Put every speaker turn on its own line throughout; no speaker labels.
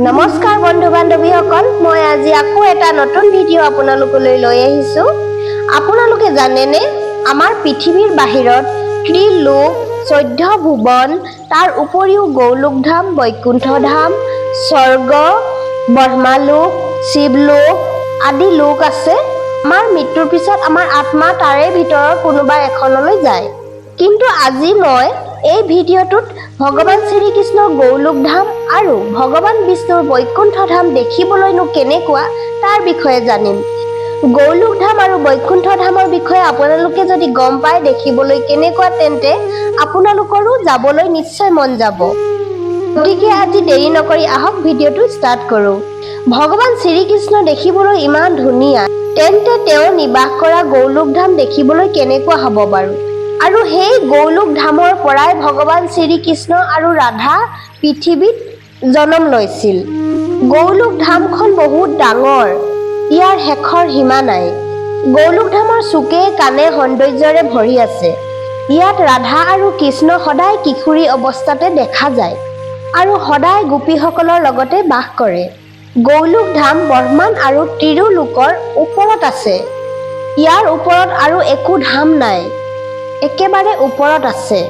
নমস্কাৰ বন্ধু বান্ধৱীসকল, মই আজি আকৌ এটা নতুন ভিডিঅ' আপোনালোকলৈ লৈ আহিছো। আপোনালোকে জানেনে, আমাৰ পৃথিৱীৰ বাহিৰত ত্ৰিলোক, 14 ভুৱন, তাৰ উপৰিও গৌলোকধাম, বৈকুণ্ঠধাম, স্বৰ্গ, ব্ৰহ্মালোক, শিৱলোক আদি লোক আছে। আমাৰ মৃত্যুৰ পিছত আমাৰ আত্মা তাৰে ভিতৰৰ কোনোবা এখনলৈ যায়। কিন্তু আজি মই এই ভিডিঅ'টোত ভগৱান শ্ৰীকৃষ্ণৰ গৌলোকধাম আৰু ভগৱান বিষ্ণুৰ বৈকুণ্ঠধাম দেখিবলৈনো কেনেকুৱা তাৰ বিষয়ে জানিম। গৌলোকধাম আৰু বৈকুণ্ঠধামৰ বিষয়ে আপোনালোকে যদি গম পায় দেখিবলৈ কেনেকুৱা, তেন্তে আপোনালোকৰো যাবলৈ নিশ্চয় মন যাব। গতিকে আজি দেৰি নকৰি আহক ভিডিঅ'টো ষ্টাৰ্ট কৰোঁ। ভগৱান শ্ৰীকৃষ্ণ দেখিবলৈ ইমান ধুনীয়া, তেন্তে তেওঁ নিবাস কৰা গৌলোকধাম দেখিবলৈ কেনেকুৱা হ'ব বাৰু? আৰু সেই গৌলোকধামৰ পৰাই ভগৱান শ্ৰীকৃষ্ণ আৰু ৰাধা পৃথিৱীত জন্ম লৈছিল। গৌলোকধামখন বহুত ডাঙৰ, ইয়াৰ শেষৰ সীমা নাই। গৌলোকধামৰ চুকে কাণে সৌন্দৰ্যৰে ভৰি আছে। ইয়াত ৰাধা আৰু কৃষ্ণ সদায় কিশোৰী অৱস্থাতে দেখা যায় আৰু সদায় গোপীসকলৰ লগতে বাস কৰে। গৌলোকধাম ব্ৰহ্মাণ্ড আৰু ত্ৰিলোকৰ ওপৰত আছে। ইয়াৰ ওপৰত আৰু একো ধাম নাই, একেবাৰে ওপৰত আছে।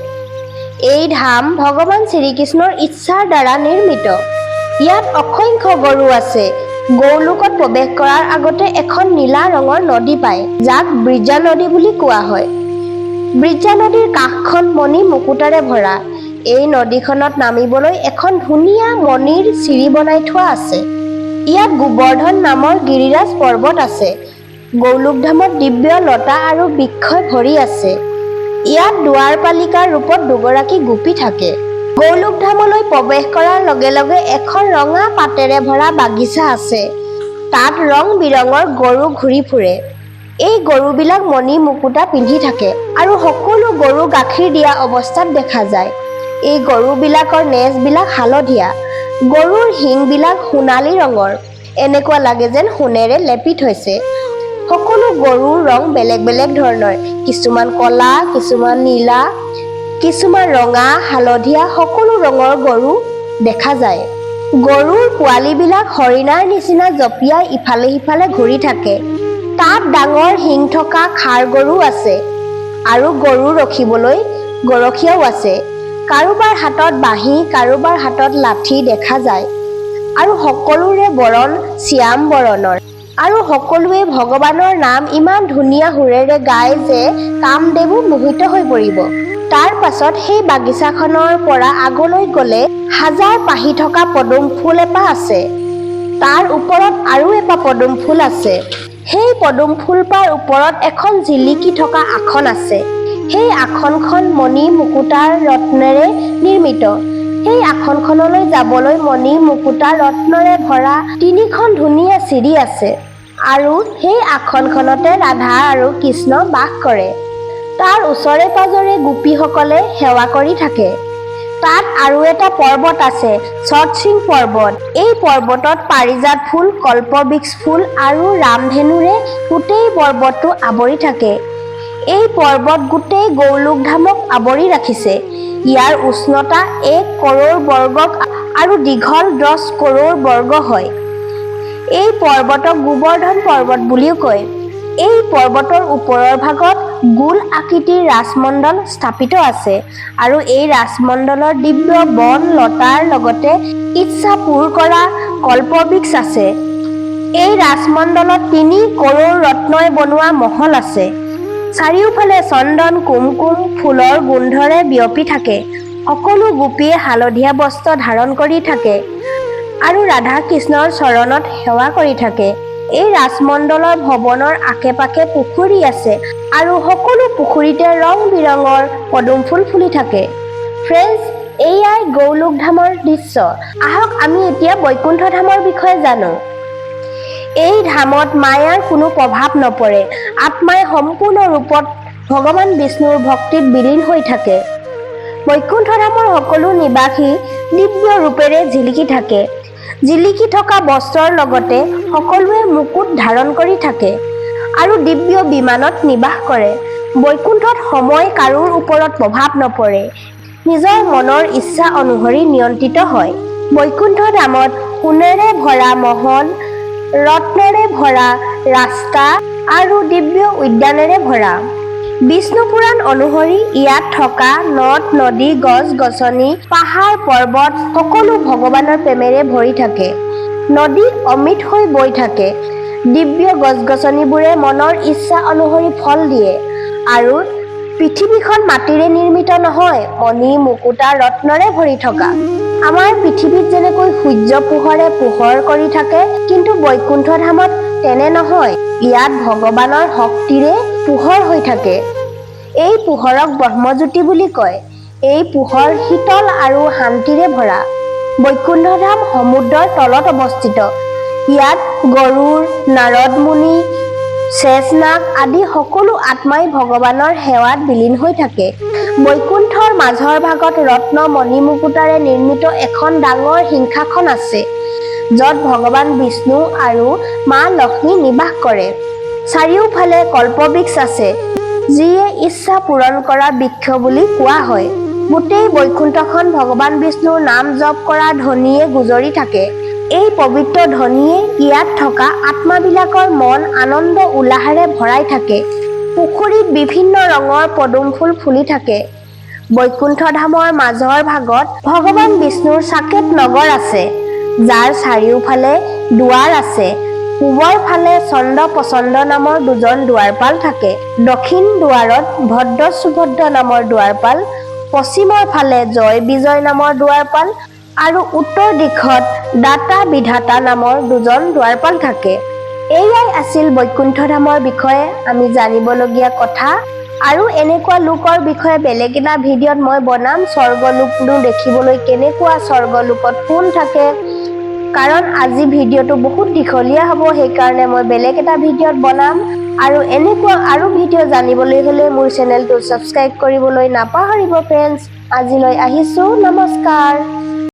এই ধাম ভগৱান শ্ৰীকৃষ্ণৰ ইচ্ছাৰ দ্বাৰা নিৰ্মিত। ইয়াত অসংখ্য গৰু আছে। গৌলোকত প্ৰৱেশ কৰাৰ আগতে এখন নীলা ৰঙৰ নদী পায়, যাক ব্ৰজা নদী বুলি কোৱা হয়। ব্ৰজা নদীৰ কাষখন মণি মুকুতাৰে ভৰা। এই নদীখনত নামিবলৈ এখন ধুনীয়া মণিৰ চিৰি বনাই থোৱা আছে। ইয়াত গোবৰ্ধন নামৰ গিৰিৰাজ পৰ্বত আছে। গৌলোকধামত দিব্য লতা আৰু বৃক্ষই ভৰি আছে। ইয়াত দুৱাৰপালিকাৰ ৰূপত দুগৰাকী গোপী থাকে। গৌলোকধামলৈ প্ৰৱেশ কৰাৰ লগে লগে এখন ৰঙা পাতেৰে ভৰা বাগিচা আছে। তাত ৰং বিৰঙৰ গৰু ঘূৰি ফুৰে। এই গৰুবিলাক মণি মুকুতা পিন্ধি থাকে আৰু সকলো গৰু গাখীৰ দিয়া অৱস্থাত দেখা যায়। এই গৰুবিলাকৰ নেজবিলাক হালধীয়া। গৰুৰ শিংবিলাক সোণালী ৰঙৰ, এনেকুৱা লাগে যেন সোণেৰে লেপি থৈছে। সকলো গৰুৰ ৰং বেলেগ বেলেগ ধৰণৰ, কিছুমান কলা, কিছুমান নীলা, কিছুমান ৰঙা, হালধীয়া, সকলো ৰঙৰ গৰু দেখা যায়। গৰুৰ পোৱালীবিলাক হৰিণাৰ নিচিনা জঁপিয়াই ইফালে সিফালে ঘূৰি থাকে। তাত ডাঙৰ শিং থকা ষাঁড় গৰু আছে আৰু গৰু ৰখিবলৈ গৰখীয়াও আছে। কাৰোবাৰ হাতত বাঁহী, কাৰোবাৰ হাতত লাঠি দেখা যায় আৰু সকলোৰে বৰণ শ্যাম বৰণৰ। আৰু সকলোৱে ভগৱানৰ নাম ইমান ধুনীয়া সুৰেৰে গায় যে কামদেৱো মোহিত হৈ পৰিব। তাৰ পাছত সেই বাগিচাখনৰ পৰা আগলৈ গ'লে হাজাৰ পাহি থকা পদুম ফুল এপাহ আছে। তাৰ ওপৰত আৰু এপাহ পদুম ফুল আছে। সেই পদুম ফুলপাৰ ওপৰত এখন জিলিকি থকা আসন আছে। সেই আসনখন মণি মুকুতাৰ ৰত্নেৰে নিৰ্মিত। সেই আসনখনলৈ যাবলৈ মণি মুকুতা ৰত্নৰে ভৰা 3খন ধুনীয়া চিৰি আছে আৰু সেই আসনখনতে ৰাধা আৰু কৃষ্ণ বাস কৰে। তাৰ ওচৰে পাজৰে গোপীসকলে সেৱা কৰি থাকে। তাত আৰু এটা পৰ্বত আছে, শতশৃং পৰ্বত। এই পৰ্বতত পাৰিজাত ফুল, কল্পবৃক্ষ ফুল আৰু ৰামধেনুৰে গোটেই পৰ্বতটো আৱৰি থাকে। এই পৰ্বত গোটেই গৌলোকধামক আৱৰি ৰাখিছে। ইয়াৰ উষ্ণতা 1 কৰৌৰ বৰ্গ আৰু দীঘল 10 কৰৌৰ বৰ্গ হয়। এই পৰ্বতক গোবৰ্ধন পৰ্বত বুলিও কয়। এই পৰ্বতৰ ওপৰৰ ভাগত গোল আকৃতিৰ ৰাজমণ্ডল স্থাপিত আছে আৰু এই ৰাজমণ্ডলৰ দিব্য বন লতাৰ লগতে ইচ্ছা পূৰ কৰা কল্পবৃক্ষ আছে। এই ৰাজমণ্ডলত 3 কৰৌৰ ৰত্নই বনোৱা মহল আছে। চাৰিওফালে চন্দন, কুমকুম ফুলৰ গোন্ধৰে বিয়পি থাকে। সকলো গোপীয়ে হালধীয়া বস্ত্ৰ ধাৰণ কৰি থাকে আৰু ৰাধা কৃষ্ণৰ চৰণত সেৱা কৰি থাকে। এই ৰাজমণ্ডলৰ ভৱনৰ আশে পাশে পুখুৰী আছে আৰু সকলো পুখুৰীতে ৰং বিৰঙৰ পদুম ফুল ফুলি থাকে। ফ্ৰেণ্ডছ, এয়াই গৌলোকধামৰ দৃশ্য। আহক আমি এতিয়া বৈকুণ্ঠধামৰ বিষয়ে জানো। এই ধামত মায়াৰ কোনো প্ৰভাৱ নপৰে। আত্মাই সম্পূৰ্ণ ৰূপত ভগৱান বিষ্ণুৰ ভক্তিত বিলীন হৈ থাকে। বৈকুণ্ঠধামৰ সকলো নিবাসী দিব্য ৰূপেৰে জিলিকি থাকে। জিলিকি থকা বস্ত্ৰৰ লগতে সকলোৱে মুকুট ধাৰণ কৰি থাকে আৰু দিব্য বিমানত নিবাস কৰে। বৈকুণ্ঠত সময় কাৰোৰ ওপৰত প্ৰভাৱ নপৰে, নিজৰ মনৰ ইচ্ছা অনুসৰি নিয়ন্ত্ৰিত হয়। বৈকুণ্ঠ ধামত সোণেৰে ভৰা মহল, ৰত্নৰে ভৰা ৰাস্তা আৰু দিব্য উদ্যানেৰে ভৰা। বিষ্ণু পুৰাণ অনুসৰি ইয়াত থকা নদ-নদী, গছ-গছনি, পাহাৰ-পৰ্বত সকলো ভগৱানৰ প্ৰেমেৰে ভৰি থাকে। নদী অমৃত হৈ বৈ থাকে। দিব্য গছ-গছনিবোৰে মনৰ ইচ্ছা অনুসৰি ফল দিয়ে। আৰু পৃথিৱীখন মাটিৰে নিৰ্মিত নহয়, মণি, মুকুতা, ৰত্নৰে ভৰি থকা। আমাৰ পৃথিৱীত যেনেকৈ সূৰ্য পোহৰে পোহৰ কৰি থাকে, কিন্তু বৈকুণ্ঠ ধামত তেনে নহয়। ইয়াত ভগৱানৰ শক্তিৰে পোহৰ হৈ থাকে। এই পোহৰক ব্ৰহ্মজ্যোতি বুলি কয়। এই পোহৰ শীতল আৰু শান্তিৰে ভৰা। বৈকুণ্ঠ ধাম সমুদ্ৰৰ তলত অৱস্থিত। ইয়াত গৰুড়, নাৰদ মুনি, শেষনাগ আদি সকলো আত্মাই ভগৱানৰ সেৱাত বিলীন হৈ থাকে। বৈকুণ্ঠৰ মাজৰ ভাগত ৰত্ন, মণি, মুকুতাৰে নিৰ্মিত এখন ডাঙৰ সিংহাসন আছে, য'ত ভগৱান বিষ্ণু আৰু মা লক্ষ্মী নিবাস কৰে। চাৰিওফালে কল্পবৃক্ষ আছে, যিয়ে ইচ্ছা পূৰণ কৰা বৃক্ষ বুলি কোৱা হয়। গোটেই বৈকুণ্ঠখন ভগৱান বিষ্ণুৰ নাম জপ কৰা ধ্বনিয়ে গুজৰি থাকে। এই পবিত্ৰ ধ্বনিয়ে ইয়াত থকা আত্মাবিলাকৰ মন আনন্দ উল্লাহেৰে ভৰাই থাকে। পুখুৰীত বিভিন্ন ৰঙৰ পদুম ফুল ফুলি থাকে। বৈকুণ্ঠ ধামৰ মাজৰ ভাগত ভগৱান বিষ্ণুৰ সাকেত নগৰ আছে, যাৰ চাৰিওফালে দুৱাৰ আছে। পূবৰ ফালে চন্দ্ৰ প্ৰচণ্ড নামৰ দুজন দুৱাৰপাল থাকে। দক্ষিণ দুৱাৰত ভদ্ৰ সুভদ্ৰ নামৰ দুৱাৰপাল, পশ্চিমৰ ফালে জয় বিজয় নামৰ দুৱাৰপাল আৰু উত্তৰ দিশত দাতা বিধাতা নামৰ দুজন দুৱাৰপাল থাকে। এয়াই আছিল বৈকুণ্ঠ ধামৰ বিষয়ে আমি জানিবলগীয়া কথা। আৰু এনেকুৱা লোকৰ বিষয়ে বেলেগ এটা ভিডিঅ'ত মই বনাম। স্বৰ্গলোকনো দেখিবলৈ কেনেকুৱা, স্বৰ্গলোকত কোন থাকে। কাৰণ আজি ভিডিঅ'টো বহুত দীঘলীয়া হ'ব, সেইকাৰণে মই বেলেগ এটা ভিডিঅ'ত বনাম। আৰু এনেকুৱা আৰু ভিডিঅ' জানিবলৈ হ'লে মোৰ চেনেলটো ছাবস্ক্ৰাইব কৰিবলৈ নাপাহৰিব ফ্ৰেণ্ডছ। আজিলৈ আহিছোঁ, নমস্কাৰ।